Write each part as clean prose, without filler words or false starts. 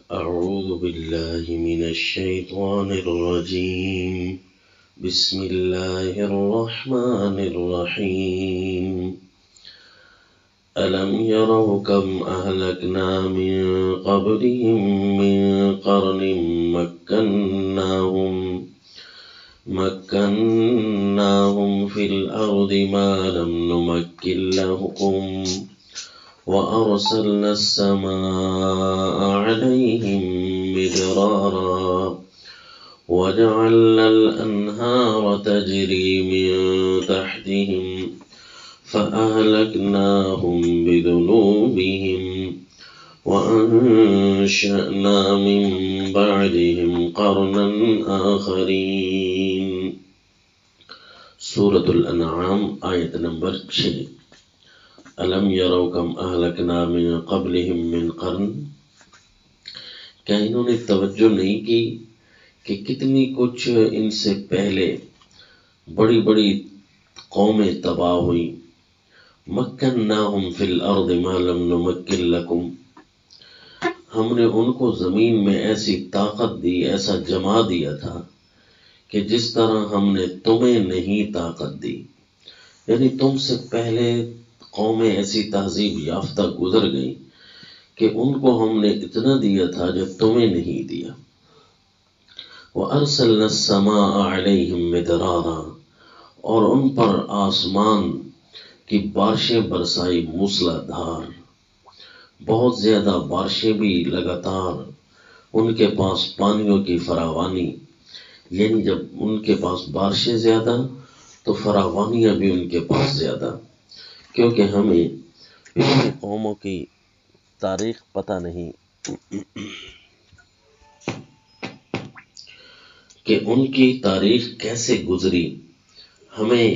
أعوذ بالله من الشيطان الرجيم. بسم الله الرحمن الرحيم. ألم يروا كم أهلكنا من قبلهم من قرن مكناهم في الأرض ما لم نمكن لهم وأرسلنا السماء عليهم مدرارا وجعلنا الأنهار تجري من تحتهم فأهلكناهم بذنوبهم وأنشأنا من بعدهم قرنا آخرين. سورة الانعام آیت نمبر 6. الم یروا کم اہلکنا من قبلہم من قرن، کیا انہوں نے توجہ نہیں کی کہ کتنی کچھ ان سے پہلے بڑی بڑی قومیں تباہ ہوئیں. مکناہم فی الارض ما لم نمکن لکم، ہم نے ان کو زمین میں ایسی طاقت دی، ایسا جما دیا تھا کہ جس طرح ہم نے تمہیں نہیں طاقت دی. یعنی تم سے پہلے قومیں ایسی تہذیب یافتہ گزر گئیں کہ ان کو ہم نے اتنا دیا تھا جو تمہیں نہیں دیا. وَأَرْسَلْنَا السَّمَاءَ عَلَيْهِمْ مِدْرَارًا، اور ان پر آسمان کی بارشیں برسائی موسلا دھار، بہت زیادہ بارشیں بھی لگاتار. ان کے پاس پانیوں کی فراوانی، یعنی جب ان کے پاس بارشیں زیادہ تو فراوانیاں بھی ان کے پاس زیادہ. کیونکہ ہمیں پچھلی قوموں کی تاریخ پتہ نہیں کہ ان کی تاریخ کیسے گزری. ہمیں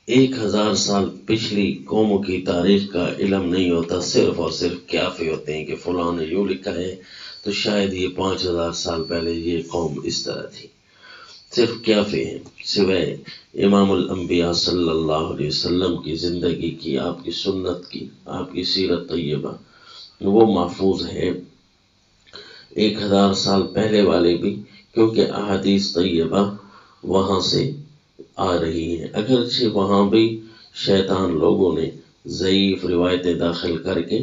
1000 سال پچھلی قوموں کی تاریخ کا علم نہیں ہوتا، صرف اور صرف کیافے ہوتے ہیں کہ فلاں نے یوں لکھا ہے تو شاید یہ 5000 سال پہلے یہ قوم اس طرح تھی. صرف کیافے ہیں، سوائے امام الانبیاء صلی اللہ علیہ وسلم کی زندگی کی، آپ کی سنت کی، آپ کی سیرت طیبہ وہ محفوظ ہے. 1000 سال پہلے والے بھی، کیونکہ احادیث طیبہ وہاں سے آ رہی ہیں، اگرچہ وہاں بھی شیطان لوگوں نے ضعیف روایتیں داخل کر کے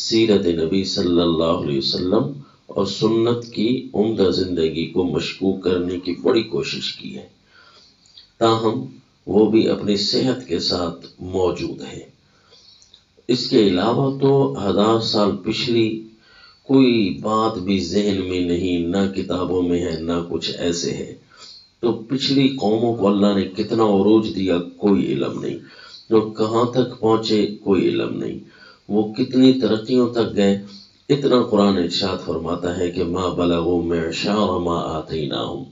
سیرت نبی صلی اللہ علیہ وسلم اور سنت کی عمدہ زندگی کو مشکوک کرنے کی بڑی کوشش کی ہے، تاہم وہ بھی اپنی صحت کے ساتھ موجود ہے. اس کے علاوہ تو 1000 سال پچھلی کوئی بات بھی ذہن میں نہیں، نہ کتابوں میں ہے نہ کچھ ایسے ہے. تو پچھلی قوموں کو اللہ نے کتنا عروج دیا کوئی علم نہیں، وہ کہاں تک پہنچے کوئی علم نہیں، وہ کتنی ترقیوں تک گئے. اتنا قرآن ارشاد فرماتا ہے کہ ما بلغوا معشار ما آتیناہم،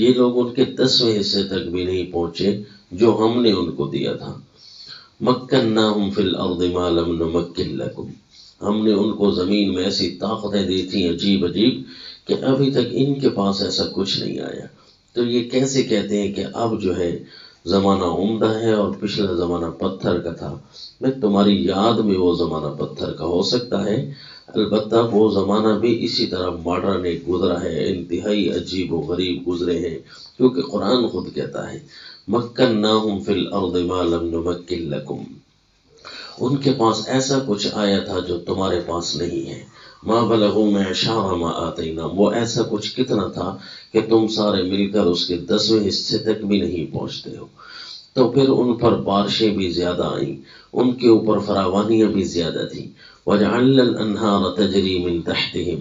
یہ لوگ ان کے 10ویں حصے تک بھی نہیں پہنچے جو ہم نے ان کو دیا تھا. مکناہم فی الارض ما لم نمکن لکم، ہم نے ان کو زمین میں ایسی طاقتیں دی تھیں عجیب عجیب کہ ابھی تک ان کے پاس ایسا کچھ نہیں آیا. تو یہ کیسے کہتے ہیں کہ اب جو ہے زمانہ عمدہ ہے اور پچھلا زمانہ پتھر کا تھا؟ میں تمہاری یاد میں وہ زمانہ پتھر کا ہو سکتا ہے، البتہ وہ زمانہ بھی اسی طرح ماڈرن گزرا ہے، انتہائی عجیب و غریب گزرے ہیں. کیونکہ قرآن خود کہتا ہے مکناہم فی الارض ما لم نمکن لکم، ان کے پاس ایسا کچھ آیا تھا جو تمہارے پاس نہیں ہے. ما بلغوا معشار ما آتیناہم، وہ ایسا کچھ کتنا تھا کہ تم سارے مل کر اس کے 10ویں حصے تک بھی نہیں پہنچتے ہو. تو پھر ان پر بارشیں بھی زیادہ آئیں، ان کے اوپر فراوانیاں بھی زیادہ تھیں. وَجَعَلْنَا الْأَنْهَارَ تَجْرِي مِنْ تَحْتِهِمْ،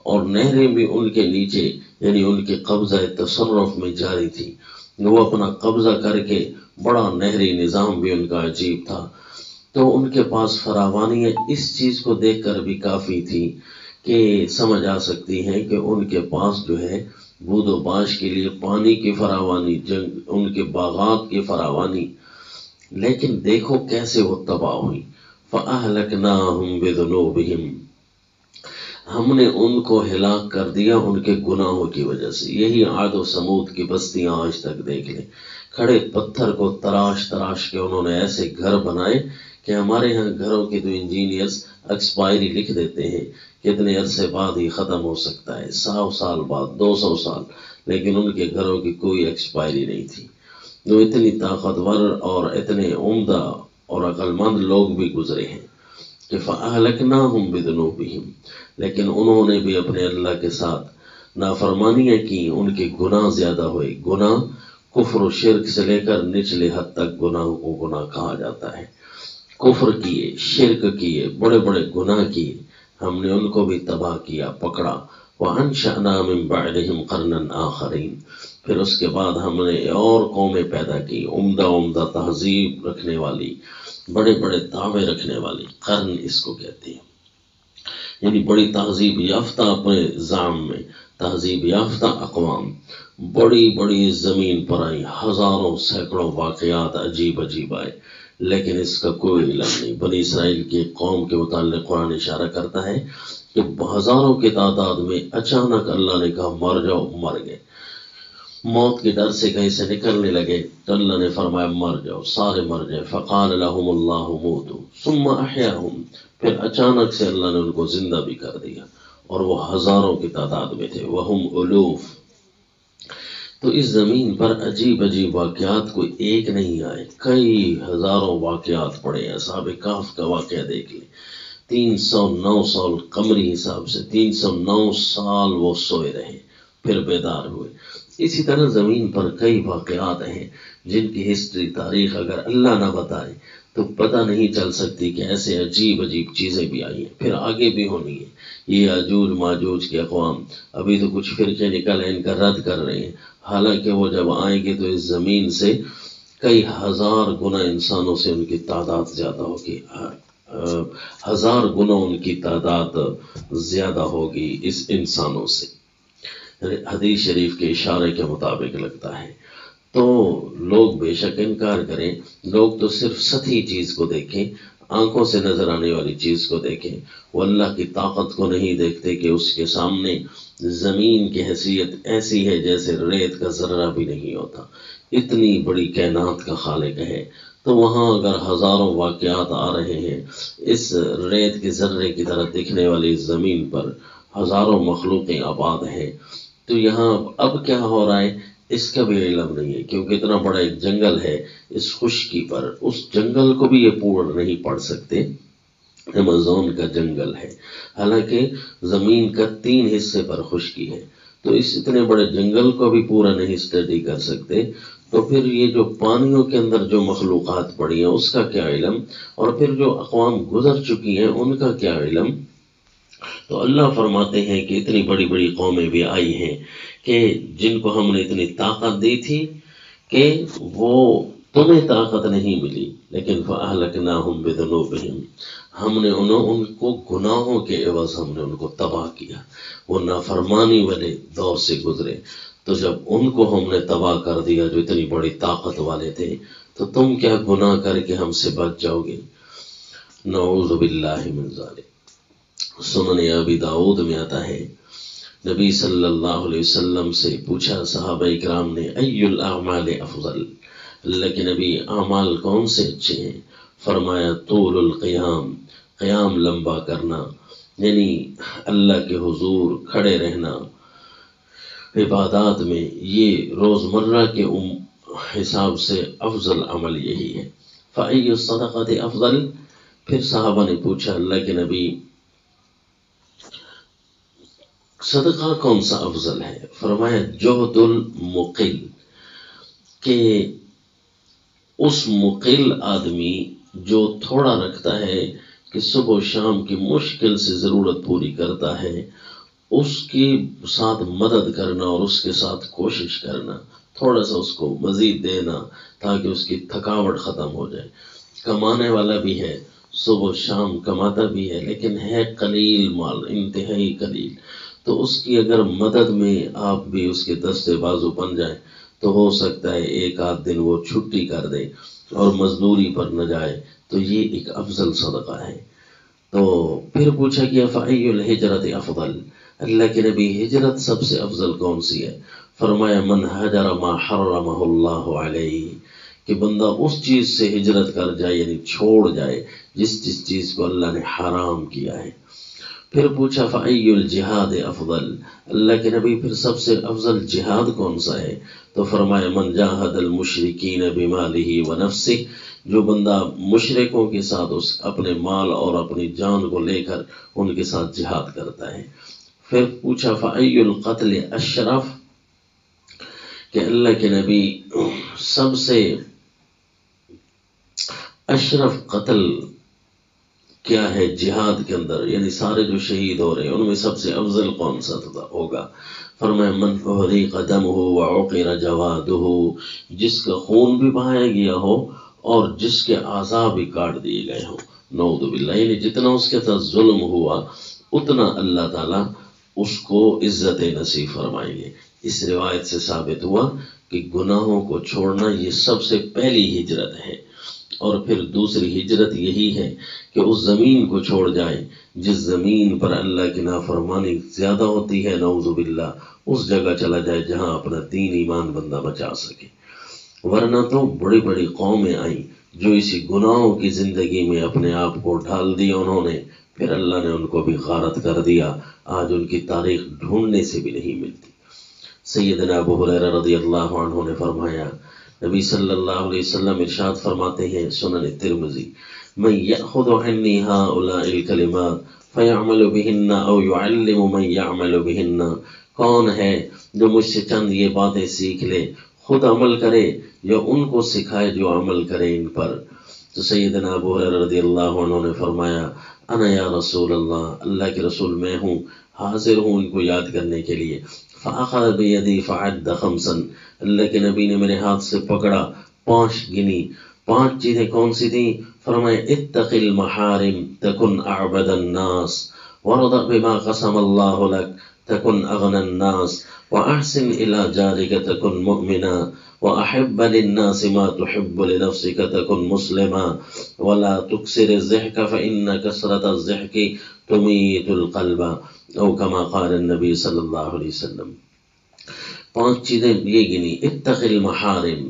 اور نہریں بھی ان کے نیچے یعنی ان کے قبضہ تصرف میں جاری تھی. وہ اپنا قبضہ کر کے بڑا نہری نظام بھی ان کا عجیب تھا. تو ان کے پاس فراوانیاں اس چیز کو دیکھ کر بھی کافی تھی کہ سمجھ آ سکتی ہیں کہ ان کے پاس جو ہے بود و باش کے لیے پانی کی فراوانی، ان کے باغات کی فراوانی. لیکن دیکھو کیسے وہ تباہ ہوئی. فَأَهْلَكْنَاهُمْ بِذُنُوبِهِمْ، ہم نے ان کو ہلاک کر دیا ان کے گناہوں کی وجہ سے. یہی عاد و سمود کی بستیاں آج تک دیکھ لیں، کھڑے پتھر کو تراش تراش کے انہوں نے ایسے گھر بنائے کہ ہمارے ہاں گھروں کے تو انجینئرز ایکسپائری لکھ دیتے ہیں کتنے عرصے بعد ہی ختم ہو سکتا ہے، 100 سال بعد، 200 سال، لیکن ان کے گھروں کی کوئی ایکسپائری نہیں تھی۔ جو اتنی طاقتور اور اتنے عمدہ اور عقل مند لوگ بھی گزرے ہیں کہ فَأَهْلَكْنَاهُمْ بِذُنُوبِهِمْ، لیکن انہوں نے بھی اپنے اللہ کے ساتھ نافرمانیاں کی، ان کے گناہ زیادہ ہوئے۔ گناہ کفر و شرک سے لے کر نچلے حد تک گناہوں کو گناہ کہا جاتا ہے۔ کفر کیے، شرک کیے، بڑے بڑے گناہ کیے، ہم نے ان کو بھی تباہ کیا، پکڑا۔ وَأَنشَأْنَا مِن بَعْدِهِمْ قَرْنًا آخَرِينَ، پھر اس کے بعد ہم نے اور قومیں پیدا کی، عمدہ عمدہ تہذیب رکھنے والی، بڑے بڑے دعوے رکھنے والی، قرن اس کو کہتے ہیں، یعنی بڑی تہذیب یافتہ اپنے زعم میں، تہذیب یافتہ اقوام بڑی بڑی زمین پر آئی، ہزاروں سینکڑوں واقعات عجیب عجیب آئے، لیکن اس کا کوئی علم نہیں۔ بنی اسرائیل کی قوم کے متعلق قرآن اشارہ کرتا ہے کہ ہزاروں کی تعداد میں اچانک اللہ نے کہا مر جاؤ، مر گئے، موت کے ڈر سے کہیں سے نکلنے لگے تو اللہ نے فرمایا مر جاؤ، سارے مر جائے۔ فقال لهم اللہ موتوا ثم احیاهم، پھر اچانک سے اللہ نے ان کو زندہ بھی کر دیا، اور وہ ہزاروں کی تعداد میں تھے، وہم الوف۔ تو اس زمین پر عجیب عجیب واقعات کوئی ایک نہیں آئے، کئی ہزاروں واقعات پڑے ہیں۔ اصحاب کہف کا واقعہ دیکھ لیں، 309 سال قمری حساب سے 309 سال وہ سوئے رہے، پھر بیدار ہوئے۔ اسی طرح زمین پر کئی واقعات ہیں جن کی ہسٹری، تاریخ اگر اللہ نہ بتائے تو پتہ نہیں چل سکتی کہ ایسے عجیب عجیب چیزیں بھی آئی ہیں، پھر آگے بھی ہونی ہیں۔ یہ یاجوج ماجوج کے اقوام ابھی تو کچھ فرقے نکل ہیں، ان کا رد کر رہے ہیں، حالانکہ وہ جب آئیں گے تو اس زمین سے کئی ہزار گنا انسانوں سے ان کی تعداد زیادہ ہوگی، 1000 گنا ان کی تعداد زیادہ ہوگی اس انسانوں سے، حدیث شریف کے اشارے کے مطابق لگتا ہے۔ تو لوگ بے شک انکار کریں، لوگ تو صرف سطحی چیز کو دیکھیں، آنکھوں سے نظر آنے والی چیز کو دیکھیں، وہ اللہ کی طاقت کو نہیں دیکھتے کہ اس کے سامنے زمین کی حیثیت ایسی ہے جیسے ریت کا ذرہ بھی نہیں ہوتا، اتنی بڑی کائنات کا خالق ہے۔ تو وہاں اگر ہزاروں واقعات آ رہے ہیں، اس ریت کے ذرے کی طرح دکھنے والی زمین پر ہزاروں مخلوقیں آباد ہیں، تو یہاں اب کیا ہو رہا ہے اس کا بھی علم نہیں ہے، کیونکہ اتنا بڑا ایک جنگل ہے اس خشکی پر، اس جنگل کو بھی یہ پور نہیں پڑ سکتے، ایمیزون کا جنگل ہے، حالانکہ زمین کا 3 حصے پر خشکی ہے، تو اس اتنے بڑے جنگل کو بھی پورا نہیں اسٹڈی کر سکتے، تو پھر یہ جو پانیوں کے اندر جو مخلوقات پڑی ہیں اس کا کیا علم، اور پھر جو اقوام گزر چکی ہیں ان کا کیا علم۔ تو اللہ فرماتے ہیں کہ اتنی بڑی بڑی قومیں بھی آئی ہیں کہ جن کو ہم نے اتنی طاقت دی تھی کہ وہ تمہیں طاقت نہیں ملی، لیکن فَأَهْلَكْنَاهُمْ بِذُنُوبِهِمْ، ہم نے ان کو گناہوں کے عوض ہم نے ان کو تباہ کیا، وہ نافرمانی والے دور سے گزرے، تو جب ان کو ہم نے تباہ کر دیا جو اتنی بڑی طاقت والے تھے، تو تم کیا گناہ کر کے ہم سے بچ جاؤ گے؟ نعوذ باللہ من ذالک۔ سنن ابی داؤد میں آتا ہے، نبی صلی اللہ علیہ وسلم سے پوچھا صحابہ اکرام نے، ای الاعمال افضل، اللہ کے نبی اعمال کون سے اچھے ہیں؟ فرمایا طول القیام، قیام لمبا کرنا، یعنی اللہ کے حضور کھڑے رہنا عبادات میں، یہ روزمرہ کے حساب سے افضل عمل یہی ہے۔ فأی الصدقۃ افضل، پھر صحابہ نے پوچھا اللہ کے نبی صدقہ کون سا افضل ہے؟ فرمایا جہد المقل، کہ اس مقل آدمی جو تھوڑا رکھتا ہے کہ صبح و شام کی مشکل سے ضرورت پوری کرتا ہے، اس کے ساتھ مدد کرنا اور اس کے ساتھ کوشش کرنا، تھوڑا سا اس کو مزید دینا تاکہ اس کی تھکاوٹ ختم ہو جائے۔ کمانے والا بھی ہے، صبح و شام کماتا بھی ہے، لیکن ہے قلیل مال، انتہائی قلیل، تو اس کی اگر مدد میں آپ بھی اس کے دستے بازو بن جائیں تو ہو سکتا ہے ایک آدھ دن وہ چھٹی کر دے اور مزدوری پر نہ جائے، تو یہ ایک افضل صدقہ ہے۔ تو پھر پوچھا کہ فأی الہجرت افضل، اللہ کے نبی ہجرت سب سے افضل کون سی ہے؟ فرمایا من ہجر ما حرمہ اللہ علیہ، کہ بندہ اس چیز سے ہجرت کر جائے، یعنی چھوڑ جائے جس چیز کو اللہ نے حرام کیا ہے۔ پھر پوچھا فَأَيُّ الْجِهَادِ افضل، اللہ کے نبی پھر سب سے افضل جہاد کون سا ہے؟ تو فرمایا من جاہد المشرکین بمالہ ونفسہ، جو بندہ مشرکوں کے ساتھ اپنے مال اور اپنی جان کو لے کر ان کے ساتھ جہاد کرتا ہے۔ پھر پوچھا فَأَيُّ الْقَتْلِ اشرف، کہ اللہ کے نبی سب سے اشرف قتل کیا ہے جہاد کے اندر، یعنی سارے جو شہید ہو رہے ہیں ان میں سب سے افضل کون سا ہوگا؟ فرمایا من احریق دمہ وعقر جوادہ، جس کا خون بھی بہایا گیا ہو اور جس کے اعضاء بھی کاٹ دیے گئے ہوں، نعوذ باللہ، یعنی جتنا اس کے ساتھ ظلم ہوا اتنا اللہ تعالیٰ اس کو عزت نصیب فرمائیں گے۔ اس روایت سے ثابت ہوا کہ گناہوں کو چھوڑنا یہ سب سے پہلی ہجرت ہے، اور پھر دوسری ہجرت یہی ہے کہ اس زمین کو چھوڑ جائے جس زمین پر اللہ کی نافرمانی زیادہ ہوتی ہے، نعوذ باللہ، اس جگہ چلا جائے جہاں اپنا دین ایمان بندہ بچا سکے۔ ورنہ تو بڑی بڑی قومیں آئیں جو اسی گناہوں کی زندگی میں اپنے آپ کو ڈھال دیا انہوں نے، پھر اللہ نے ان کو بھی غارت کر دیا، آج ان کی تاریخ ڈھونڈنے سے بھی نہیں ملتی۔ سیدنا ابو ہریرہ رضی اللہ عنہ نے فرمایا، نبی صلی اللہ علیہ وسلم ارشاد فرماتے ہیں، سنن ترمذی، من یأخذ عنی ہؤلاء الکلمات فیعمل بہن او یعلم من یعمل بہن، کون ہے جو مجھ سے چند یہ باتیں سیکھ لے، خود عمل کرے یا ان کو سکھائے جو عمل کرے ان پر؟ تو سیدنا ابو ہریرہ رضی اللہ عنہ نے فرمایا، انا یا رسول اللہ، اللہ کے رسول میں ہوں، حاضر ہوں ان کو یاد کرنے کے لیے۔ فأخذ بیدی فعد خمسا، اللہ کے نبی نے میرے ہاتھ سے پکڑا، 5 گنی۔ 5 چیزیں کون سی تھیں؟ فرمایا اتق المحارم تکن اعبد الناس، وارض بما قسم اللہ لک تکن اغنى الناس، واحسن الى جارک تکن مؤمنا، واحب للناس ما تحب لنفسك تکن مسلما، ولا تكسر الضحك فان كثرة الضحك تميت القلب، او کما قال النبی صلی اللہ علیہ وسلم۔ 5 چیزیں یہ گنی، اتق المحارم،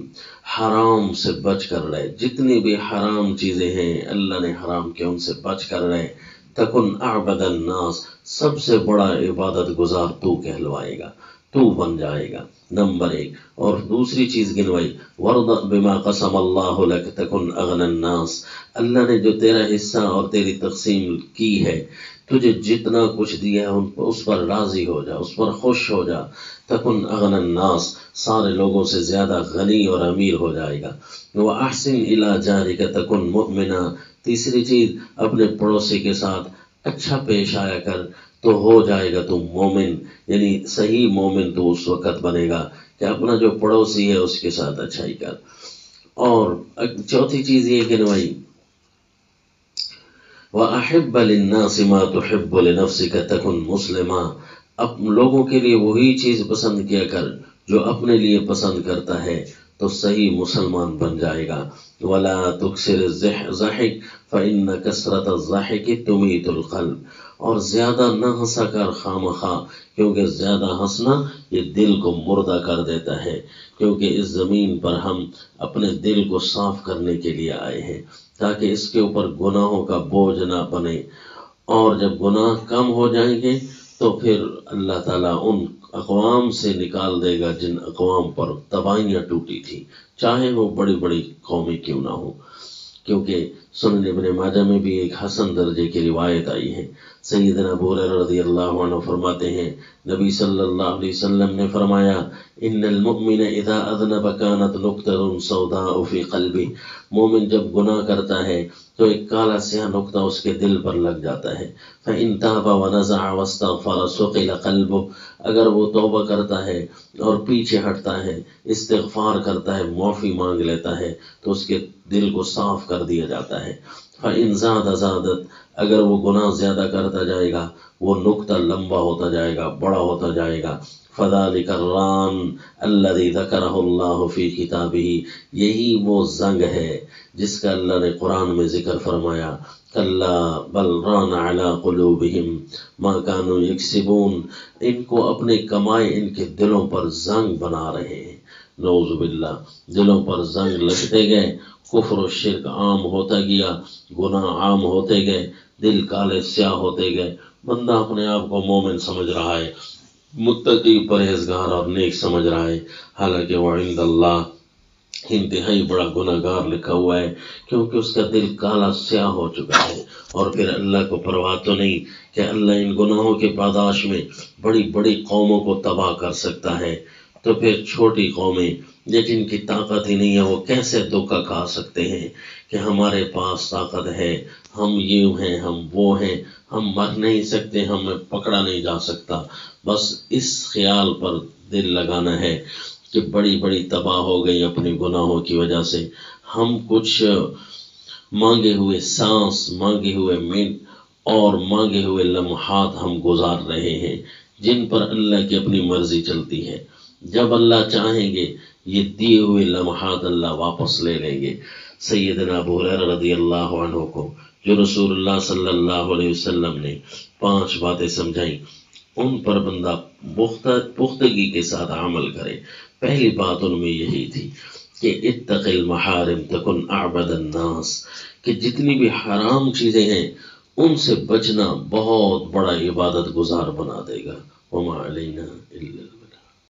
حرام سے بچ کر رہے، جتنی بھی حرام چیزیں ہیں اللہ نے حرام کیا ان سے بچ کر رہے، تکن اعبد الناس، سب سے بڑا عبادت گزار تو کہلوائے گا، تو بن جائے گا، نمبر 1۔ اور دوسری چیز گنوائی، وارض بما قسم اللہ لک تکن اغنى الناس، اللہ نے جو تیرا حصہ اور تیری تقسیم کی ہے، تجھے جتنا کچھ دیا ہے اس پر راضی ہو جا، اس پر خوش ہو جا، تکن اغنى الناس، سارے لوگوں سے زیادہ غنی اور امیر ہو جائے گا۔ واحسن الى جارک تکن مؤمنا، تیسری چیز اپنے پڑوسی کے ساتھ اچھا پیش آیا کر تو ہو جائے گا تم مومن، یعنی صحیح مومن تو اس وقت بنے گا کہ اپنا جو پڑوسی ہے اس کے ساتھ اچھائی کر۔ اور چوتھی چیز یہ گنوائی، وَأَحِبَّ لِلنَّاسِ مَا تُحِبُّ لِنَفْسِكَ تَكُنْ مُسْلِمًا، اب لوگوں کے لیے وہی چیز پسند کیا کر جو اپنے لیے پسند کرتا ہے تو صحیح مسلمان بن جائے گا۔ وَلَا تُكْسِرِ الضَّحِكَ فَإِنَّ كَثْرَةَ الضَّحِكِ تُمِيتُ الْقَلْبَ، اور زیادہ نہ ہنسا کر خامخواہ، کیونکہ زیادہ ہنسنا یہ دل کو مردہ کر دیتا ہے، کیونکہ اس زمین پر ہم اپنے دل کو صاف کرنے کے لیے آئے ہیں تاکہ اس کے اوپر گناہوں کا بوجھ نہ بنے، اور جب گناہ کم ہو جائیں گے تو پھر اللہ تعالیٰ ان اقوام سے نکال دے گا جن اقوام پر تباہیاں ٹوٹی تھیں، چاہے وہ بڑی بڑی قومیں کیوں نہ ہوں۔ کیونکہ سنن ابن ماجہ میں بھی ایک حسن درجے کی روایت آئی ہے، سیدنا ابو ہریرہ رضی اللہ عنہ فرماتے ہیں، نبی صلی اللہ علیہ وسلم نے فرمایا، ان المؤمن اذا اذنب كانت نقطة سوداء في قلبه، مومن جب گناہ کرتا ہے تو ایک کالا سیاہ نقطہ اس کے دل پر لگ جاتا ہے، فإن تاب ونزع واستغفر صقل قلبه، اگر وہ توبہ کرتا ہے اور پیچھے ہٹتا ہے، استغفار کرتا ہے، معافی مانگ لیتا ہے تو اس کے دل کو صاف کر دیا جاتا ہے۔ فإن زاد زادت، اگر وہ گناہ زیادہ کرتا جائے گا وہ نقطہ لمبا ہوتا جائے گا، بڑا ہوتا جائے گا۔ فذلك الران الذي ذكره الله في كتابه، یہی وہ زنگ ہے جس کا اللہ نے قرآن میں ذکر فرمایا، کلا بل ران على قلوبهم ما كانوا يكسبون، ان کو اپنے کمائے ان کے دلوں پر زنگ بنا رہے ہیں، نعوذ باللہ، دلوں پر زنگ لگتے گئے، کفر و شرک عام ہوتا گیا، گناہ عام ہوتے گئے، دل کالے سیاہ ہوتے گئے، بندہ اپنے آپ کو مومن سمجھ رہا ہے، متقی پرہیزگار اور نیک سمجھ رہا ہے، حالانکہ وہ عند اللہ انتہائی بڑا گناہ گار لکھا ہوا ہے، کیونکہ اس کا دل کالا سیاہ ہو چکا ہے۔ اور پھر اللہ کو پرواہ تو نہیں کہ اللہ ان گناہوں کے پاداش میں بڑی بڑی قوموں کو تباہ کر سکتا ہے، تو پھر چھوٹی قومیں جن کی طاقت ہی نہیں ہے وہ کیسے دھوکہ کھا سکتے ہیں کہ ہمارے پاس طاقت ہے، ہم یہ ہیں، ہم وہ ہیں، ہم مر نہیں سکتے، ہمیں پکڑا نہیں جا سکتا۔ بس اس خیال پر دل لگانا ہے کہ بڑی بڑی تباہ ہو گئی اپنے گناہوں کی وجہ سے۔ ہم کچھ مانگے ہوئے سانس، مانگے ہوئے منٹ اور مانگے ہوئے لمحات ہم گزار رہے ہیں جن پر اللہ کی اپنی مرضی چلتی ہے۔ جب اللہ چاہیں گے یہ دیے ہوئے لمحات اللہ واپس لے لیں گے۔ سیدنا ابو ہریرہ رضی اللہ عنہ کو جو رسول اللہ صلی اللہ علیہ وسلم نے 5 باتیں سمجھائیں، ان پر بندہ پختگی کے ساتھ عمل کرے۔ پہلی بات ان میں یہی تھی کہ اتق المحارم تکن اعبد الناس، کہ جتنی بھی حرام چیزیں ہیں ان سے بچنا بہت بڑا عبادت گزار بنا دے گا۔ وما علینا الا